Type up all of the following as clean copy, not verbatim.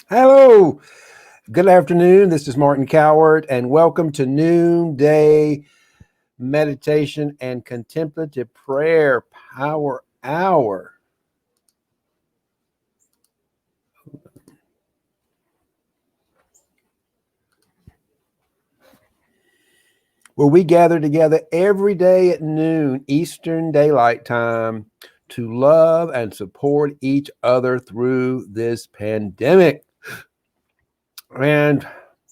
Hello, good afternoon. This is Martin Coward, and welcome to Noonday Meditation and Contemplative Prayer Power Hour. Where we gather together every day at noon Eastern Daylight Time to love and support each other through this pandemic. And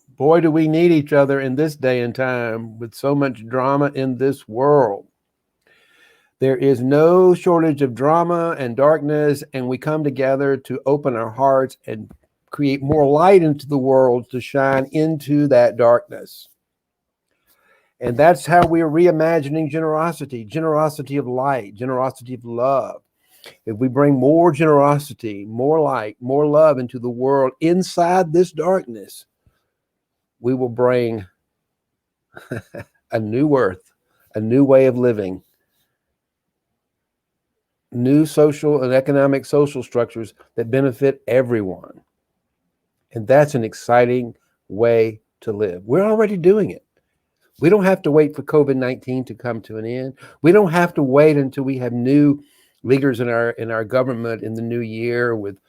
boy, do we need each other in this day and time with so much drama in this world. There is no shortage of drama and darkness, and we come together to open our hearts and create more light into the world to shine into that darkness. And that's how we're reimagining generosity of light, generosity of love. If we bring more generosity, more light, more love into the world inside this darkness, we will bring a new earth, a new way of living, new social and economic social structures that benefit everyone. And that's an exciting way to live. We're already doing it. We don't have to wait for COVID-19 to come to an end. We don't have to wait until we have new leaders in our government in the new year with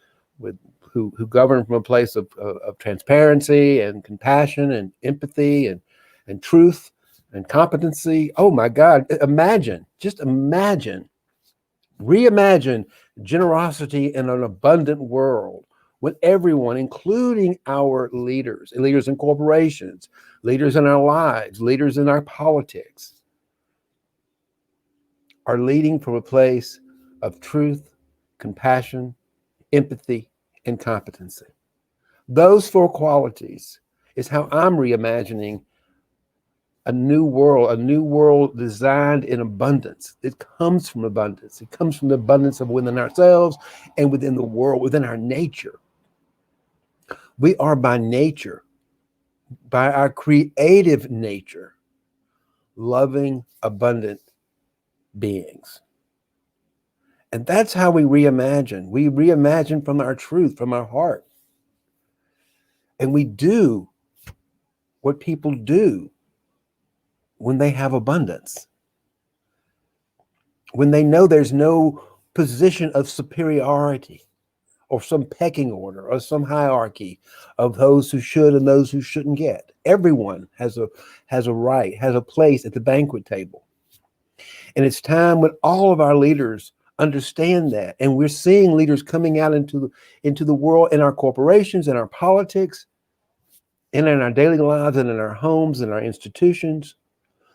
who govern from a place of transparency and compassion and empathy and truth and competency. Oh my God, just imagine, reimagine generosity in an abundant world with everyone, including our leaders in corporations, leaders in our lives, leaders in our politics, are leading from a place of truth, compassion, empathy, and competency. Those four qualities is how I'm reimagining a new world designed in abundance. It comes from abundance. It comes from the abundance of within ourselves and within the world, within our nature. We are by nature, by our creative nature, loving, abundant beings. And that's how we reimagine. We reimagine from our truth, from our heart. And we do what people do when they have abundance, when they know there's no position of superiority or some pecking order or some hierarchy of those who should and those who shouldn't get. Everyone has a right, has a place at the banquet table. And it's time when all of our leaders understand that. And we're seeing leaders coming out into the world, in our corporations, in our politics, and in our daily lives, and in our homes, and our institutions,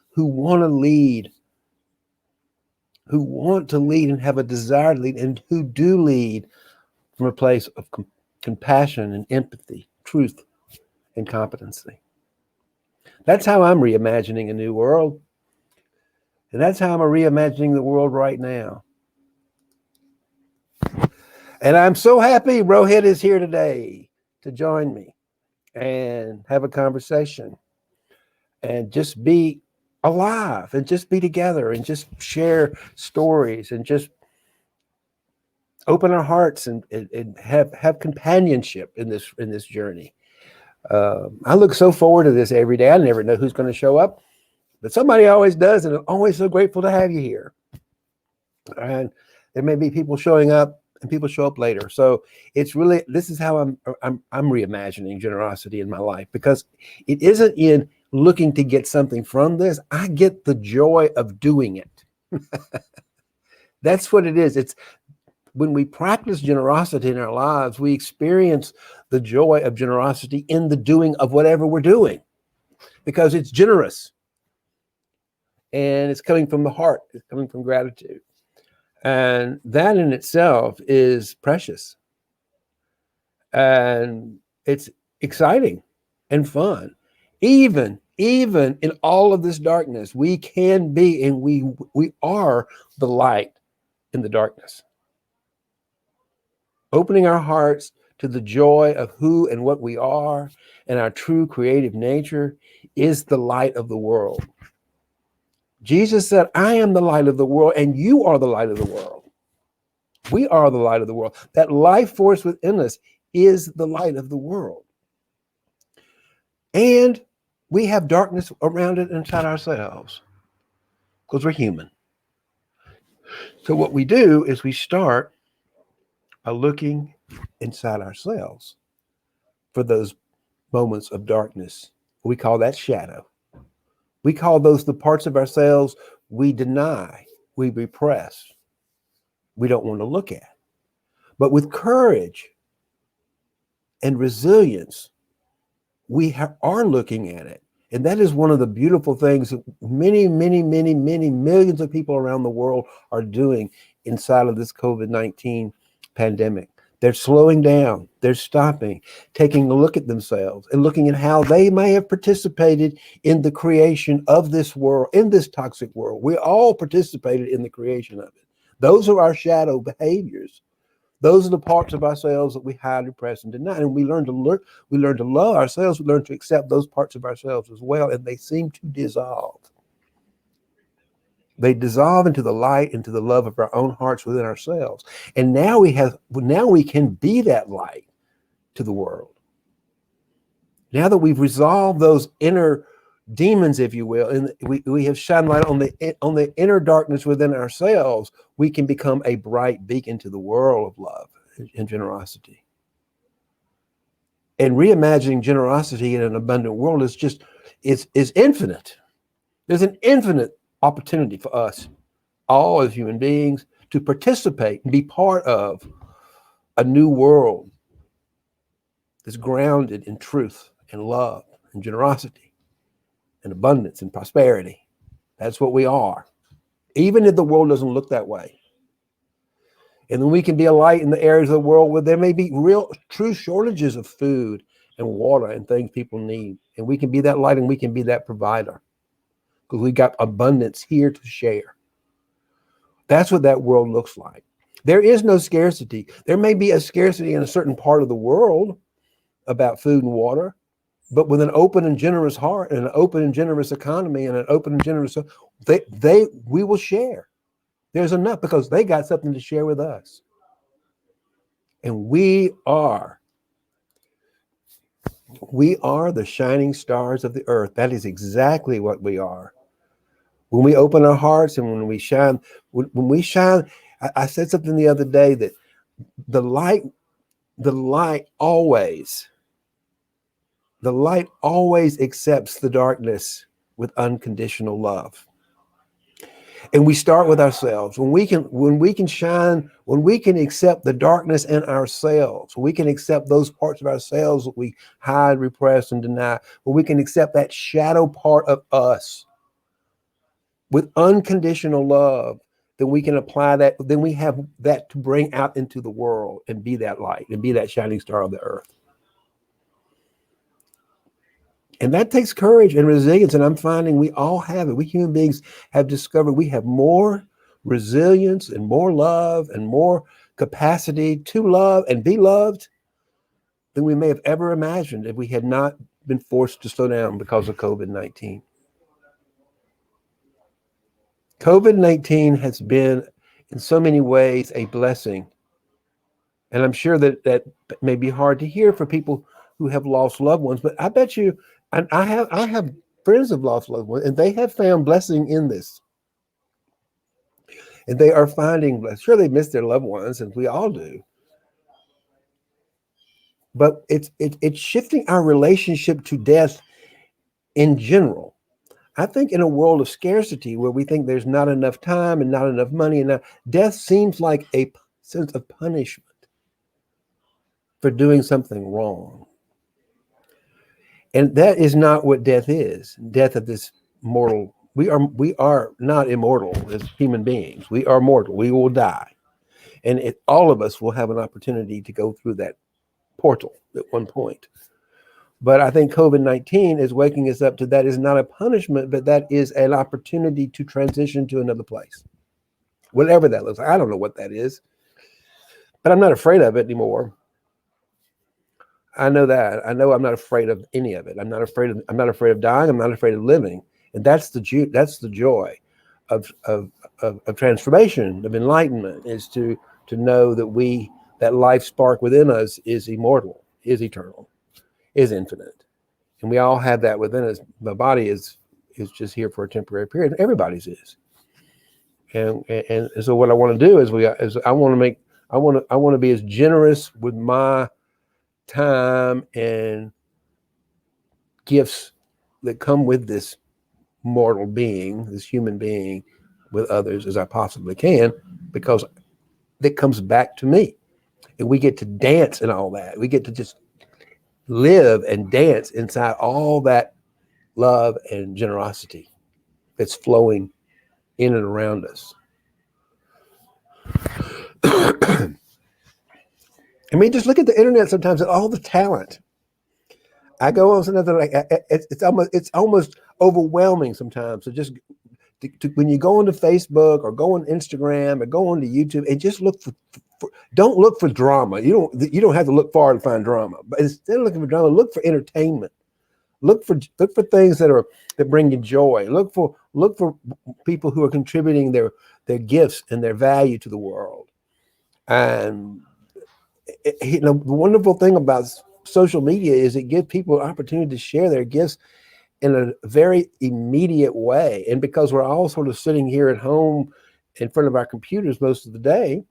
who want to lead, and have a desire to lead, and who do lead from a place of compassion and empathy, truth, and competency. That's how I'm reimagining a new world. And that's how I'm reimagining the world right now. And I'm so happy Rohit is here today to join me and have a conversation and just be alive and just be together and just share stories and just open our hearts and have companionship in this journey. I look so forward to this every day. I never know who's going to show up, but somebody always does, and I'm always so grateful to have you here. And there may be people showing up, and people show up later. So it's really, this is how I'm reimagining generosity in my life, because it isn't in looking to get something from this. I get the joy of doing it. That's what it is. It's when we practice generosity in our lives, we experience the joy of generosity in the doing of whatever we're doing, because it's generous and it's coming from the heart. It's coming from gratitude. And that in itself is precious. And it's exciting and fun. Even in all of this darkness, we can be, and we are the light in the darkness. Opening our hearts to the joy of who and what we are and our true creative nature is the light of the world. Jesus said, I am the light of the world, and you are the light of the world. We are the light of the world. That life force within us is the light of the world. And we have darkness around it inside ourselves because we're human. So what we do is we start by looking inside ourselves for those moments of darkness. We call that shadow. We call those the parts of ourselves we deny, we repress, we don't want to look at. But with courage and resilience, we are looking at it. And that is one of the beautiful things that many, many, many, many millions of people around the world are doing inside of this COVID-19 pandemic. They're slowing down, they're stopping, taking a look at themselves and looking at how they may have participated in the creation of this world, in this toxic world. We all participated in the creation of it. Those are our shadow behaviors. Those are the parts of ourselves that we hide, repress, and deny. And we learn to look, we learn to love ourselves, we learn to accept those parts of ourselves as well, and they seem to dissolve. They dissolve into the light, into the love of our own hearts within ourselves. And now we can be that light to the world. Now that we've resolved those inner demons, if you will, and we have shined light on the inner darkness within ourselves, we can become a bright beacon to the world of love and generosity. And reimagining generosity in an abundant world is infinite. There's an infinite opportunity for us, all as human beings, to participate and be part of a new world that's grounded in truth and love and generosity and abundance and prosperity. That's what we are, even if the world doesn't look that way. And then we can be a light in the areas of the world where there may be real, true shortages of food and water and things people need. And we can be that light and we can be that provider because we got abundance here to share. That's what that world looks like. There is no scarcity. There may be a scarcity in a certain part of the world about food and water, but with an open and generous heart and an open and generous economy and an open and generous, we will share. There's enough because they got something to share with us. And we are the shining stars of the earth. That is exactly what we are. When we open our hearts and when we shine, I said something the other day that the light always accepts the darkness with unconditional love. And we start with ourselves. When we can shine, when we can accept the darkness in ourselves, we can accept those parts of ourselves that we hide, repress, and deny, when we can accept that shadow part of us with unconditional love, then we can apply that, then we have that to bring out into the world and be that light and be that shining star of the earth. And that takes courage and resilience. And I'm finding we all have it. We human beings have discovered we have more resilience and more love and more capacity to love and be loved than we may have ever imagined if we had not been forced to slow down because of COVID-19. COVID-19 has been, in so many ways, a blessing. And I'm sure that may be hard to hear for people who have lost loved ones, but I bet you, and I have friends who've lost loved ones, and they have found blessing in this. And they are finding blessing. Sure, they miss their loved ones, and we all do. But it's shifting our relationship to death in general. I think in a world of scarcity where we think there's not enough time and not enough money, and death seems like a sense of punishment for doing something wrong. And that is not what death is. Death of this mortal. We are not immortal as human beings. We are mortal. We will die. And all of us will have an opportunity to go through that portal at one point. But I think COVID-19 is waking us up to that is not a punishment, but that is an opportunity to transition to another place. Whatever that looks like. I don't know what that is. But I'm not afraid of it anymore. I know that. I know I'm not afraid of any of it. I'm not afraid of dying. I'm not afraid of living. And that's the joy of transformation, of enlightenment, is to know that we that life spark within us is immortal, is eternal, is infinite. And we all have that within us. The body is just here for a temporary period. Everybody's is. And so what I want to do is I want to make I want to be as generous with my time and gifts that come with this mortal being, this human being, with others as I possibly can, because it comes back to me. And we get to dance and all that. We get to just live and dance inside all that love and generosity that's flowing in and around us. I mean, just look at the internet sometimes and all the talent. I go on sometimes like it's almost overwhelming sometimes. So just when you go onto Facebook or go on Instagram or go onto YouTube and just look for don't look for drama. You don't have to look far to find drama. But instead of looking for drama, look for entertainment. Look for things that bring you joy. Look for people who are contributing their gifts and their value to the world. And the wonderful thing about social media is it gives people an opportunity to share their gifts in a very immediate way. And because we're all sort of sitting here at home in front of our computers most of the day,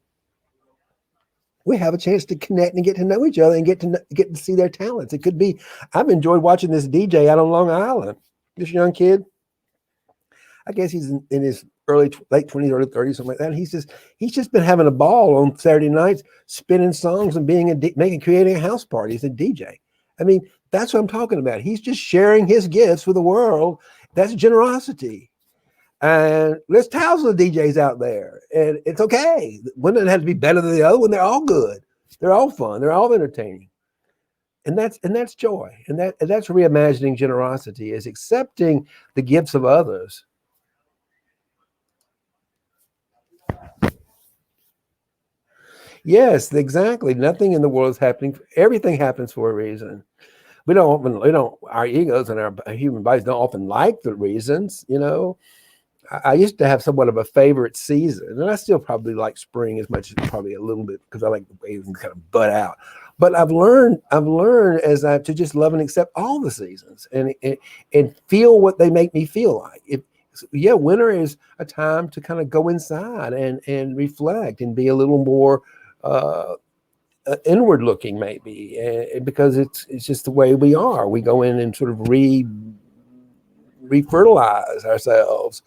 we have a chance to connect and get to know each other and get to see their talents. It could be, I've enjoyed watching this DJ out on Long Island, this young kid. I guess he's in his late 20s, early 30s, something like that. And he's just been having a ball on Saturday nights, spinning songs and creating a house party. He's a DJ. I mean, that's what I'm talking about. He's just sharing his gifts with the world. That's generosity. And there's thousands of DJs out there, and it's okay. One doesn't have to be better than the other one. They're all good. They're all fun. They're all entertaining. And that's joy. And that's reimagining generosity, is accepting the gifts of others. Yes, exactly. Nothing in the world is happening. Everything happens for a reason. Our egos and our human bodies don't often like the reasons, I used to have somewhat of a favorite season, and I still probably like spring as much as probably a little bit because I like the way it can kind of bud out. But I've learned to just love and accept all the seasons and feel what they make me feel like. Winter is a time to kind of go inside and reflect and be a little more inward looking, maybe, because it's just the way we are. We go in and sort of refertilize ourselves.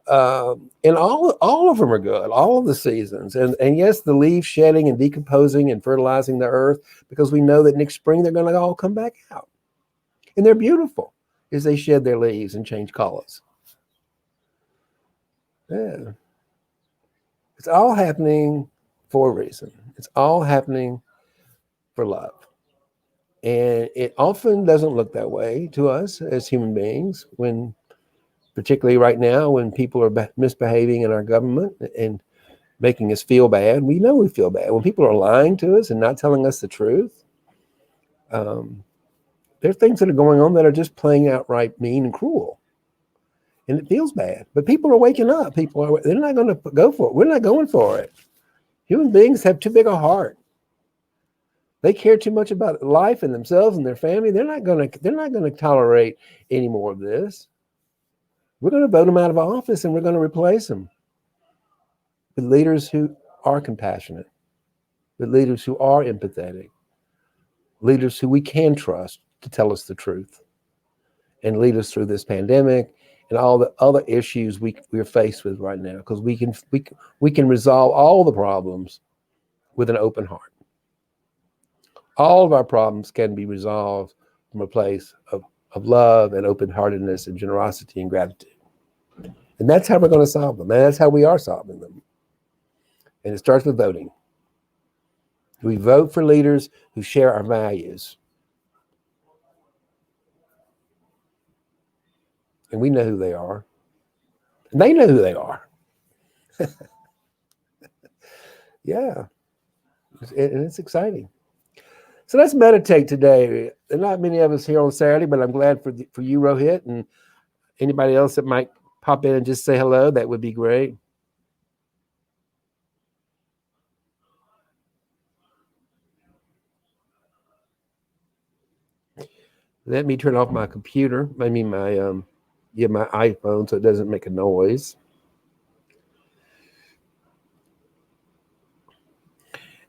And all of them are good, all of the seasons. And yes, the leaves shedding and decomposing and fertilizing the earth, because we know that next spring they're going to all come back out. And they're beautiful as they shed their leaves and change colors. Yeah. It's all happening for a reason. It's all happening for love. And it often doesn't look that way to us as human beings, particularly right now when people are misbehaving in our government and making us feel bad. We know we feel bad. When people are lying to us and not telling us the truth, there are things that are going on that are just playing outright mean and cruel. And it feels bad. But people are waking up. They're not going to go for it. We're not going for it. Human beings have too big a heart. They care too much about life and themselves and their family. They're not going to tolerate any more of this. We're going to vote them out of office, and we're going to replace them with leaders who are compassionate, with leaders who are empathetic, leaders who we can trust to tell us the truth and lead us through this pandemic and all the other issues we're faced with right now, because we can resolve all the problems with an open heart. All of our problems can be resolved from a place of love and open-heartedness and generosity and gratitude. And that's how we're going to solve them. And that's how we are solving them. And it starts with voting. We vote for leaders who share our values. And we know who they are. And they know who they are. Yeah. And it's exciting. So let's meditate today. There are not many of us here on Saturday, but I'm glad for you, Rohit, and anybody else that might pop in and just say hello. That would be great. Let me turn off my computer. I mean my iPhone so it doesn't make a noise.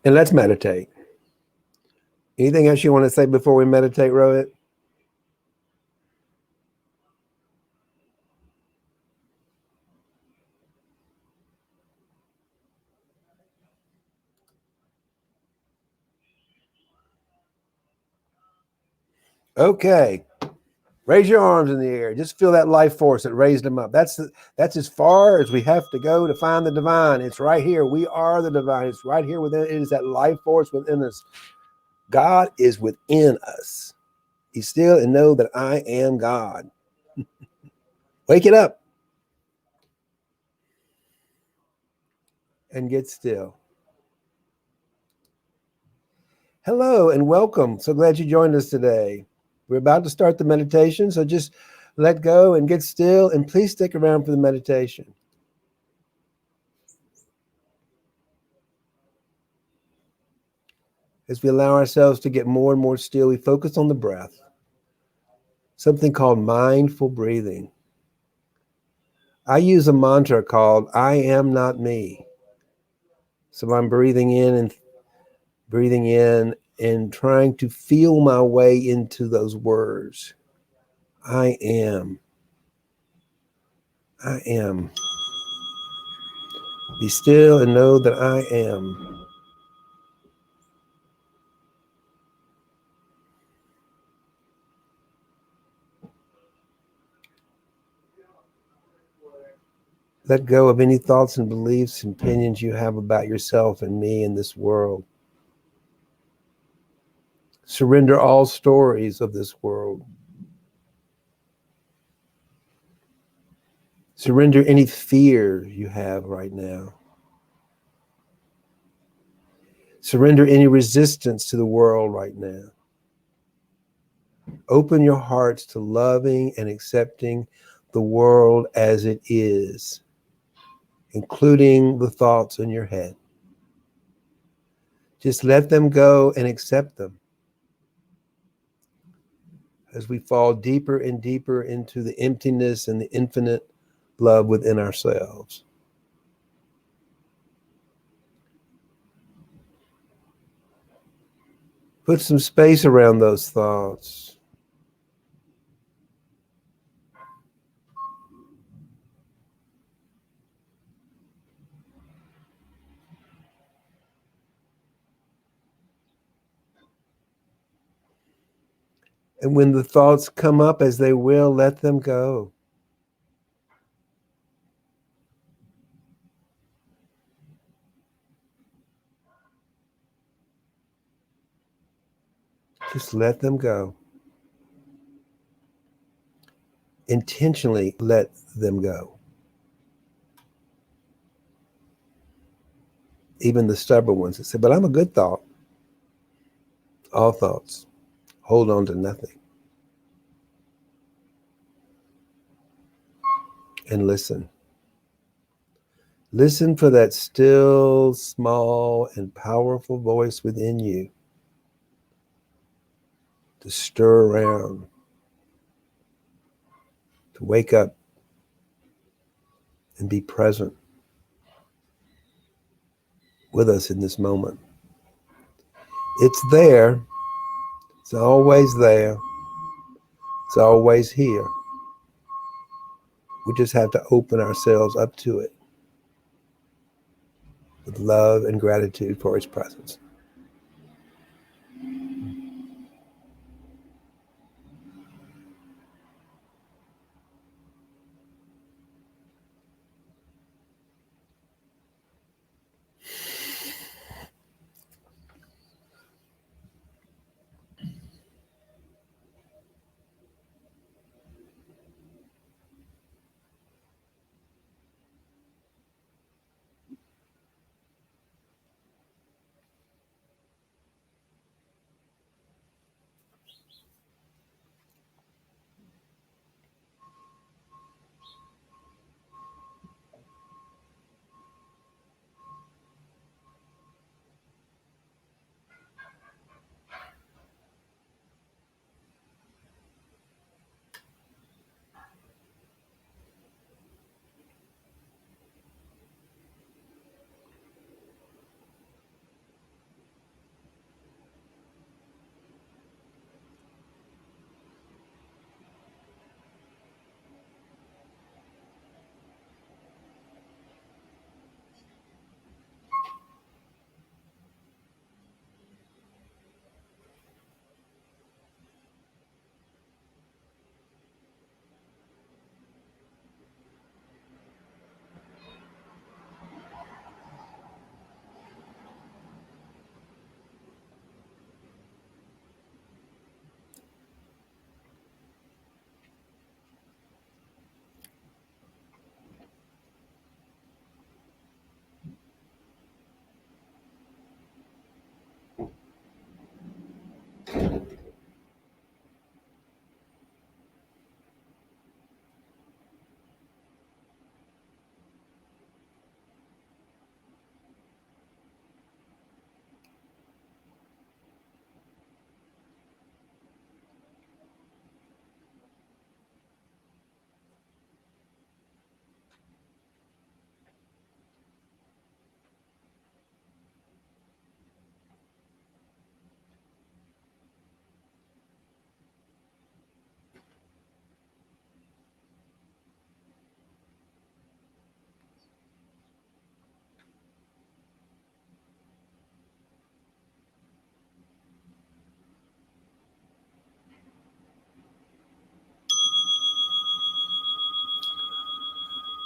And let's meditate. Anything else you want to say before we meditate, Rohit? Okay. Raise your arms in the air. Just feel that life force that raised them up. That's as far as we have to go to find the divine. It's right here. We are the divine. It's right here within. It is that life force within us. God is within us. Be still and know that I am God. Wake it up and get still. Hello and welcome. So glad you joined us today. We're about to start the meditation, so just let go and get still, and please stick around for the meditation. As we allow ourselves to get more and more still, we focus on the breath, something called mindful breathing. I use a mantra called I am not me. So I'm breathing in and trying to feel my way into those words. I am. I am. Be still and know that I am. Let go of any thoughts and beliefs and opinions you have about yourself and me in this world. Surrender all stories of this world. Surrender any fear you have right now. Surrender any resistance to the world right now. Open your hearts to loving and accepting the world as it is, including the thoughts in your head. Just let them go and accept them as we fall deeper and deeper into the emptiness and the infinite love within ourselves. Put some space around those thoughts. And when the thoughts come up, as they will, let them go. Just let them go. Intentionally let them go. Even the stubborn ones that say, but I'm a good thought. All thoughts. Hold on to nothing. And listen. Listen for that still, small, and powerful voice within you to stir around, to wake up and be present with us in this moment. It's there. It's always there. It's always here. We just have to open ourselves up to it with love and gratitude for its presence.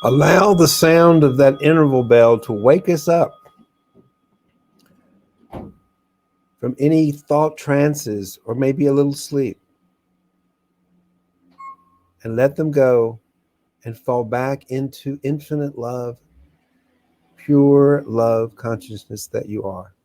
Allow the sound of that interval bell to wake us up from any thought trances or maybe a little sleep, and let them go and fall back into infinite love, pure love consciousness that you are.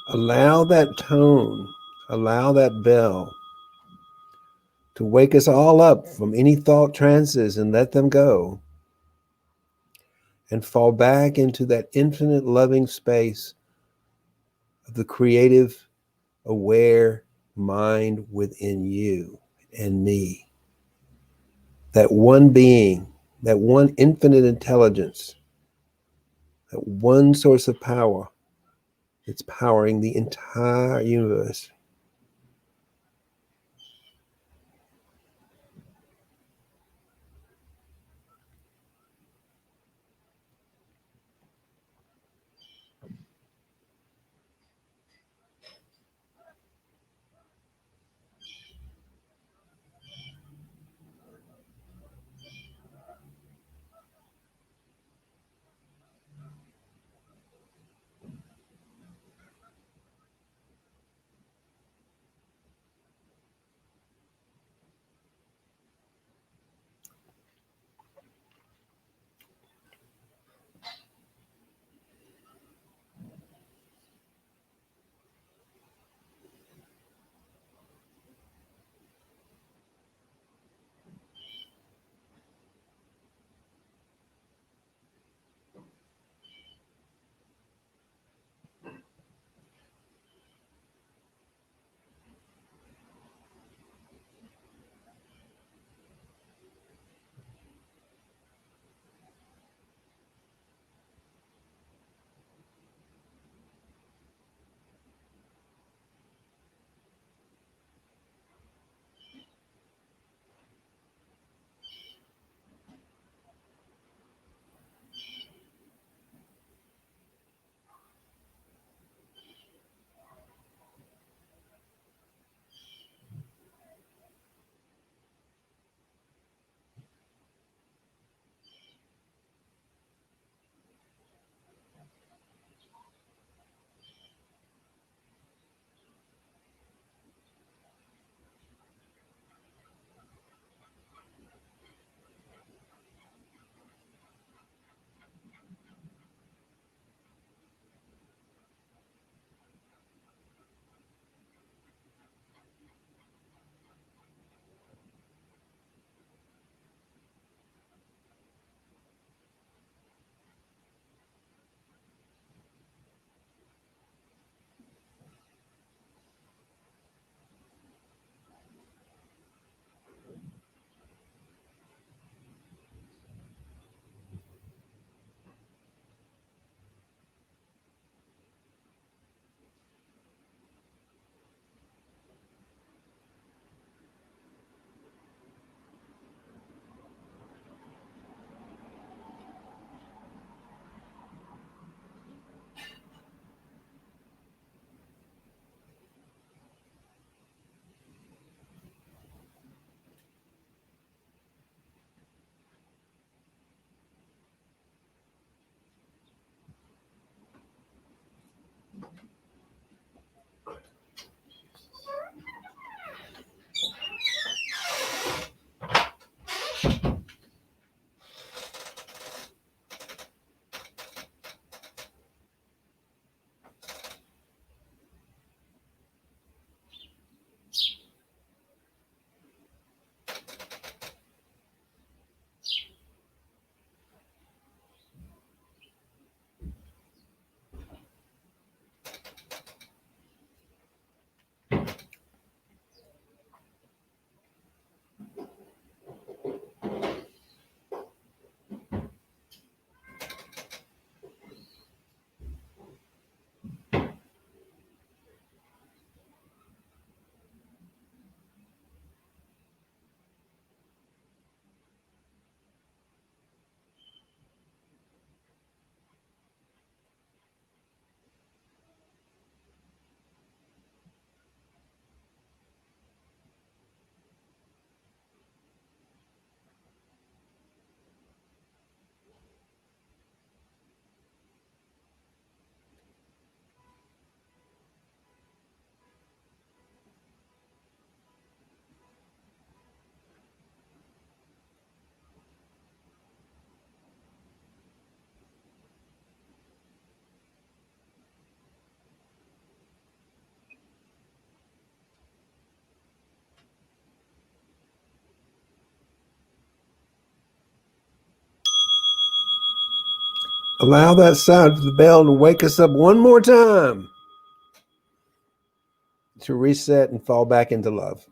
Allow that tone, allow that bell to wake us all up from any thought trances and let them go and fall back into that infinite loving space of the creative, aware mind within you and me. That one being, that one infinite intelligence, that one source of power that's powering the entire universe. Allow that sound of the bell to wake us up one more time to reset and fall back into love.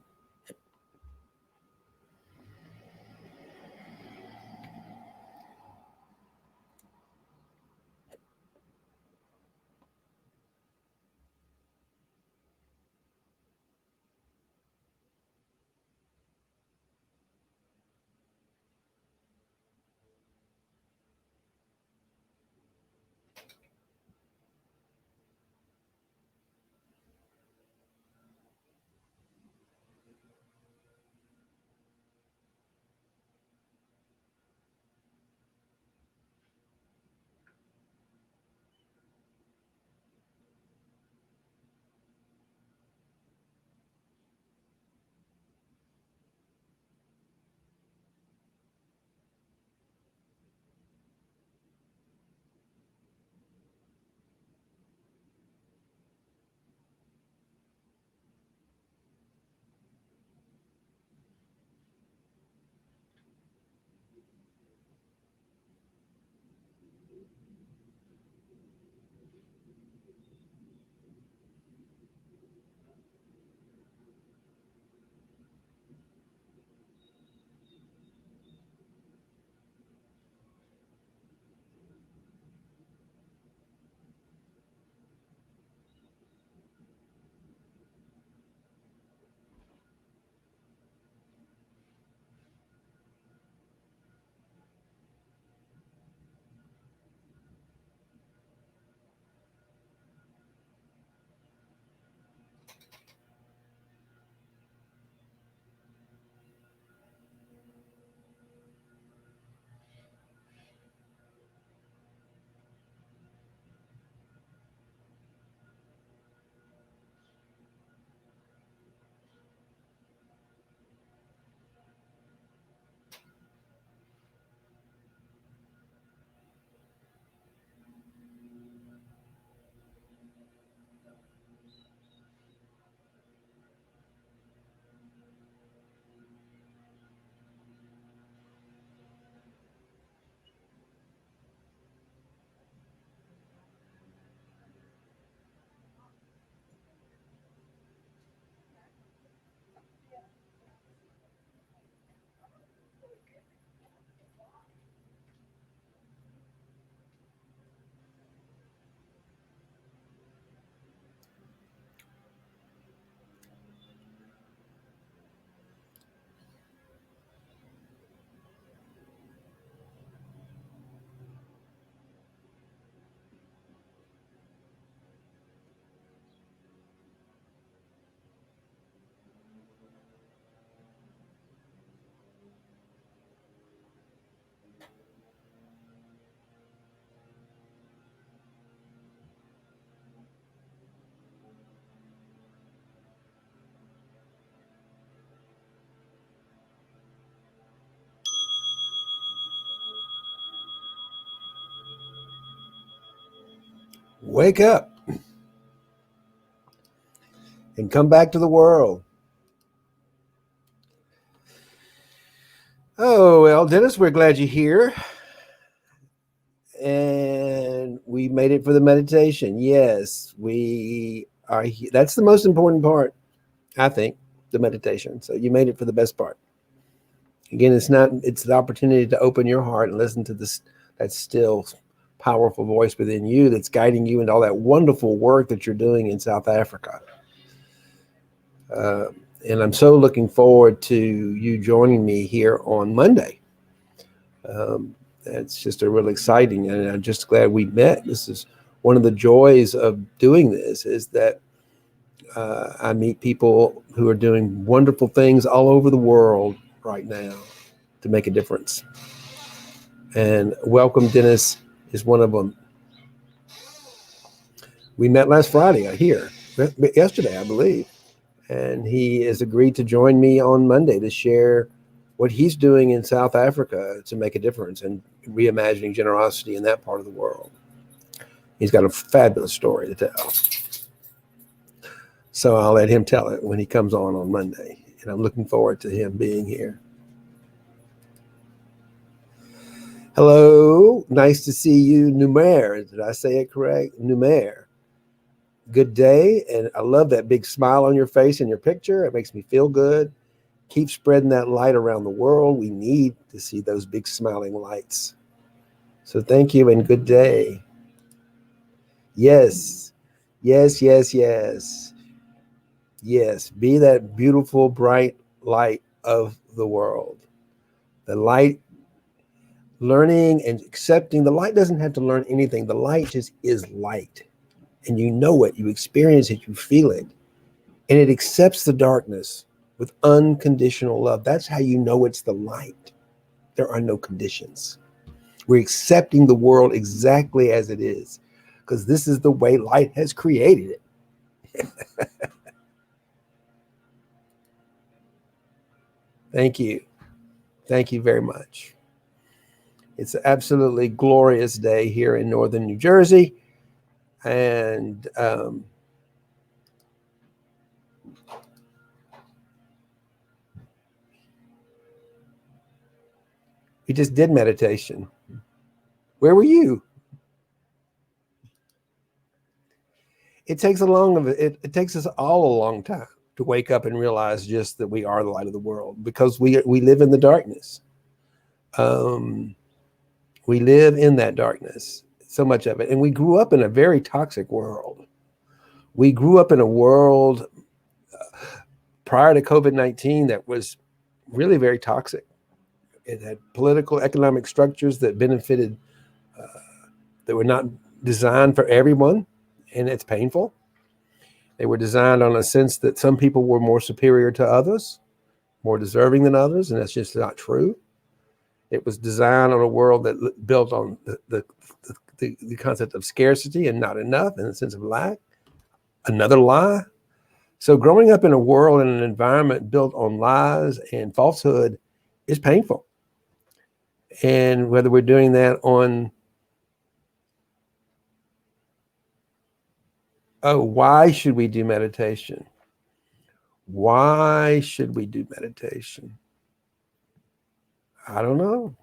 Wake up and come back to the world. Oh, well, Dennis, we're glad you're here. And we made it for the meditation. Yes, we are. That's the most important part, I think, the meditation. So you made it for the best part. Again, it's the opportunity to open your heart and listen to this, that still powerful voice within you that's guiding you into all that wonderful work that you're doing in South Africa. And I'm so looking forward to you joining me here on Monday. It's just a really exciting, and I'm just glad we met. This is one of the joys of doing this, is that I meet people who are doing wonderful things all over the world right now to make a difference. And Welcome Dennis is one of them. We met last Friday here, yesterday, I believe. And he has agreed to join me on Monday to share what he's doing in South Africa to make a difference and reimagining generosity in that part of the world. He's got a fabulous story to tell. So I'll let him tell it when he comes on Monday. And I'm looking forward to him being here. Hello, nice to see you, Numer. Did I say it correct? Numer. Good day, and I love that big smile on your face in your picture. It makes me feel good. Keep spreading that light around the world. We need to see those big smiling lights. So thank you and good day. Yes, yes, yes, yes, yes. Be that beautiful, bright light of the world. The light, learning and accepting. The light doesn't have to learn anything. The light just is light. And you know it, you experience it, you feel it. And it accepts the darkness with unconditional love. That's how you know it's the light. There are no conditions. We're accepting the world exactly as it is, because this is the way light has created it. Thank you. Thank you very much. It's an absolutely glorious day here in northern New Jersey. And we just did meditation. Where were you? It takes it takes us all a long time to wake up and realize just that we are the light of the world, because we live in the darkness. Um, we live in that darkness, so much of it, and we grew up in a very toxic world. We grew up in a world prior to COVID-19 that was really very toxic. It had political, economic structures that benefited, that were not designed for everyone, and it's painful. They were designed on a sense that some people were more superior to others, more deserving than others, and that's just not true. It was designed on a world that built on the concept of scarcity and not enough, and a sense of lack. Another lie. So growing up in a world and an environment built on lies and falsehood is painful. And whether we're doing that on, oh, why should we do meditation? Why should we do meditation? I don't know.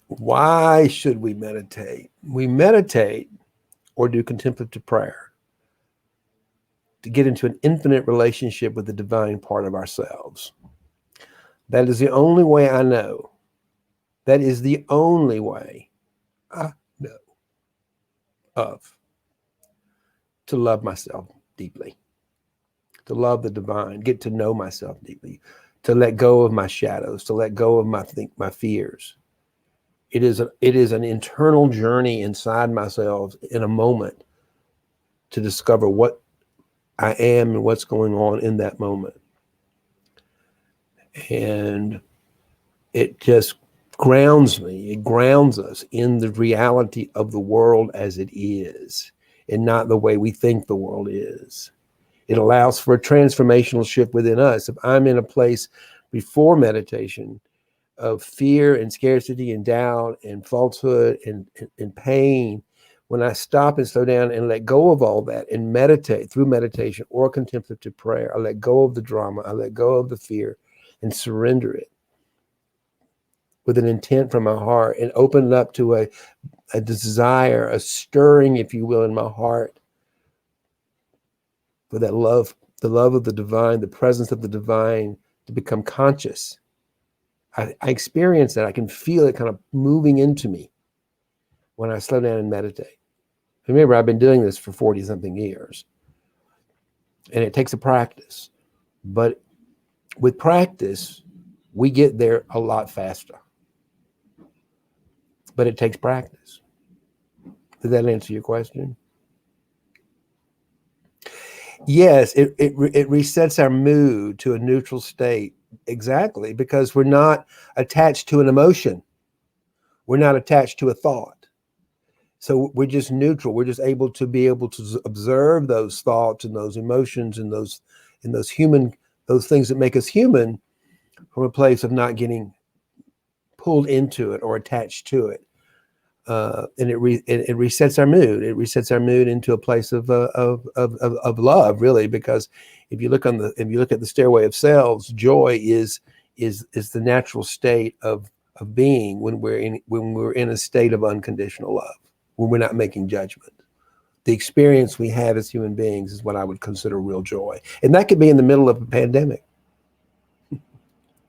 Why should we meditate? We meditate or do contemplative prayer to get into an infinite relationship with the divine part of ourselves. That is the only way I know. That is the only way I know of to love myself deeply, to love the divine, get to know myself deeply, to let go of my shadows, to let go of my fears. It is an internal journey inside myself in a moment to discover what I am and what's going on in that moment. And it just grounds me, it grounds us in the reality of the world as it is, and not the way we think the world is. It allows for a transformational shift within us. If I'm in a place before meditation of fear and scarcity and doubt and falsehood and pain, when I stop and slow down and let go of all that and meditate through meditation or contemplative prayer, I let go of the drama, I let go of the fear and surrender it with an intent from my heart and open it up to a desire, a stirring, if you will, in my heart for that love, the love of the divine, the presence of the divine, to become conscious. I experience that. I can feel it kind of moving into me when I slow down and meditate. Remember, I've been doing this for 40 something years, and it takes a practice. But with practice, we get there a lot faster. But it takes practice. Did that answer your question? Yes, it resets our mood to a neutral state. Exactly, because we're not attached to an emotion. We're not attached to a thought. So we're just neutral. We're just able to observe those thoughts and those emotions and those those things that make us human, from a place of not getting pulled into it or attached to it. And it resets our mood. It resets our mood into a place of love, really, because if you look at the stairway of selves, joy is the natural state of of being when we're in a state of unconditional love, when we're not making judgment. The experience we have as human beings is what I would consider real joy. And that could be in the middle of a pandemic.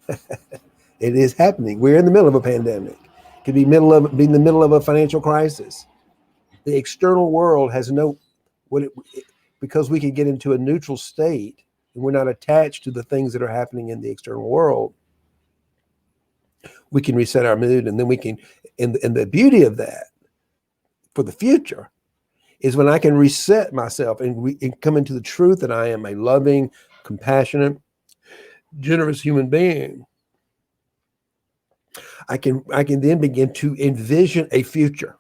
It is happening. We're in the middle of a pandemic. It could be in the middle of a financial crisis. The external world has because we can get into a neutral state and we're not attached to the things that are happening in the external world, we can reset our mood, and then we can, and the beauty of that for the future is when I can reset myself and come into the truth that I am a loving, compassionate, generous human being. I can then begin to envision a future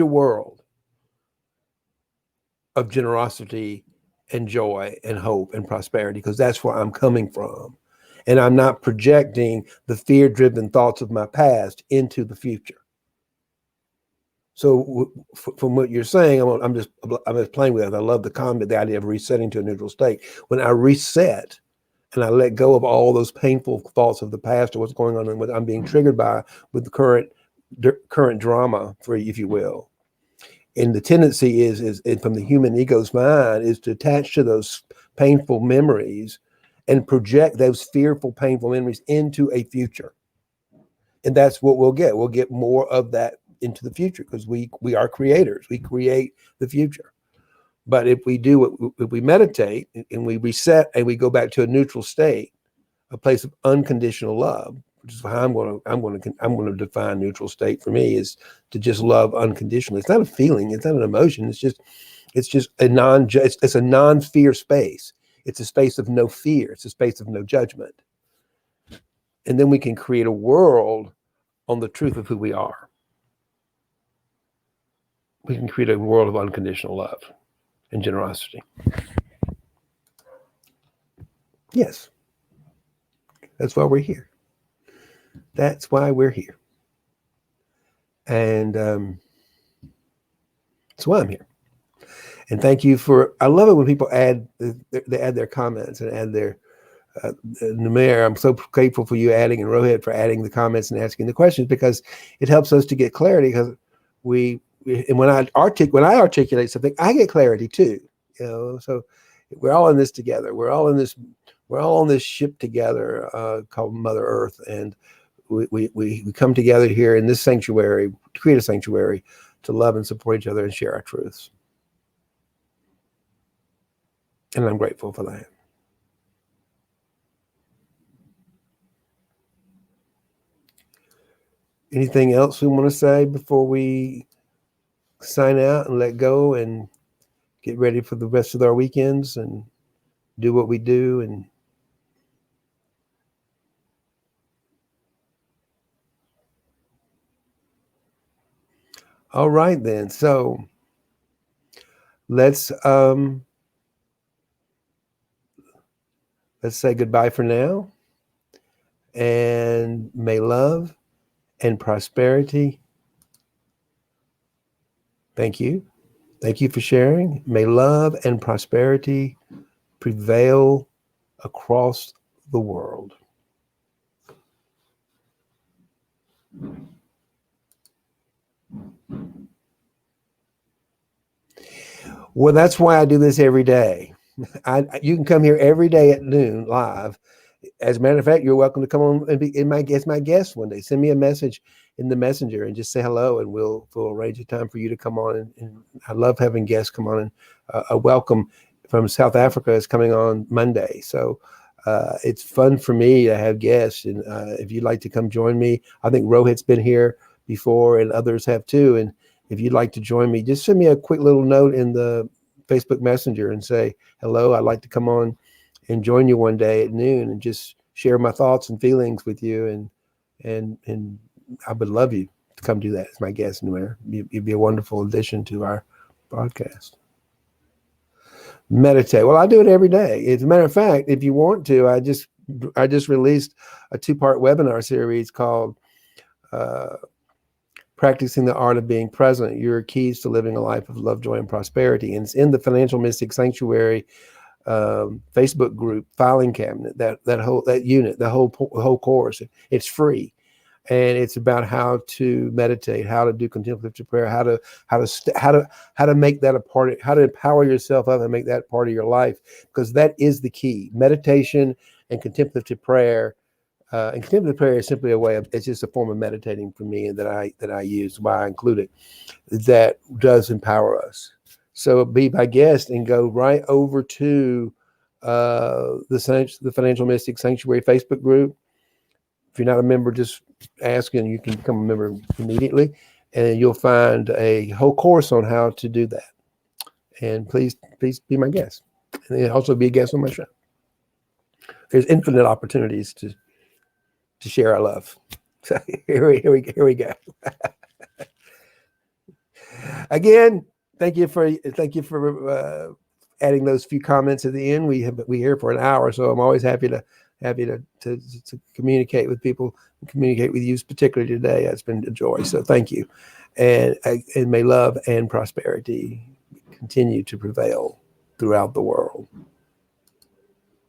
world of generosity and joy and hope and prosperity, because that's where I'm coming from. And I'm not projecting the fear-driven thoughts of my past into the future. So from what you're saying, I'm just playing with it. I love the idea of resetting to a neutral state. When I reset and I let go of all those painful thoughts of the past or what's going on and what I'm being triggered by with the current drama, if you will. And the tendency is from the human ego's mind is to attach to those painful memories and project those fearful, painful memories into a future. And that's what we'll get. We'll get more of that into the future because we are creators. We create the future. But if we meditate and we reset and we go back to a neutral state, a place of unconditional love, which is how I'm going to define neutral state for me, is to just love unconditionally. It's not a feeling. It's not an emotion. It's just a non-fear space. It's a space of no fear. It's a space of no judgment. And then we can create a world on the truth of who we are. We can create a world of unconditional love and generosity. Yes. That's why we're here. That's why we're here. And that's why I'm here. And thank you I love it when people add their comments and add their Numair, I'm so grateful for you adding, and Rohit for adding the comments and asking the questions, because it helps us to get clarity. Because and when I articulate something, I get clarity too. So we're all in this together. We're all on this ship together called Mother Earth, and we come together here in this sanctuary to create a sanctuary to love and support each other and share our truths. And I'm grateful for that. Anything else we want to say before we sign out and let go and get ready for the rest of our weekends and do what we do? And all right then. So let's say goodbye for now. And may love and prosperity. Thank you. Thank you for sharing. May love and prosperity prevail across the world. Well, that's why I do this every day. You can come here every day at noon live. As a matter of fact, you're welcome to come on and be my guest one day. Send me a message in the messenger and just say hello, and we'll arrange a time for you to come on. And I love having guests come on. And a welcome from South Africa is coming on Monday. So it's fun for me to have guests. And if you'd like to come join me, I think Rohit's been here before and others have too. And if you'd like to join me, just send me a quick little note in the Facebook Messenger and say, hello, I'd like to come on and join you one day at noon and just share my thoughts and feelings with you. And I would love you to come do that as my guest, Numair. You'd be a wonderful addition to our broadcast. Meditate. Well, I do it every day. As a matter of fact, if you want to, I just released a 2-part webinar series called Practicing the Art of Being Present, Your Keys to Living a Life of Love, Joy, and Prosperity. And it's in the Financial Mystic Sanctuary Facebook group, filing cabinet, that unit, the whole course. It's free, and it's about how to meditate, how to do contemplative prayer, how to make that a part, how to empower yourself up and make that part of your life, because that is the key. Meditation and contemplative prayer. And contemplative prayer is simply a way of, it's just a form of meditating for me, and that I use, why I include it, that does empower us. So be my guest and go right over to the Financial Mystic Sanctuary Facebook group. If you're not a member, just ask and you can become a member immediately, and you'll find a whole course on how to do that. And please be my guest, and also be a guest on my show. There's infinite opportunities to share our love. So here we go. Again, thank you for adding those few comments at the end. We here for an hour, so I'm always happy to communicate with people, and communicate with you, particularly today. It's been a joy. So thank you, and may love and prosperity continue to prevail throughout the world.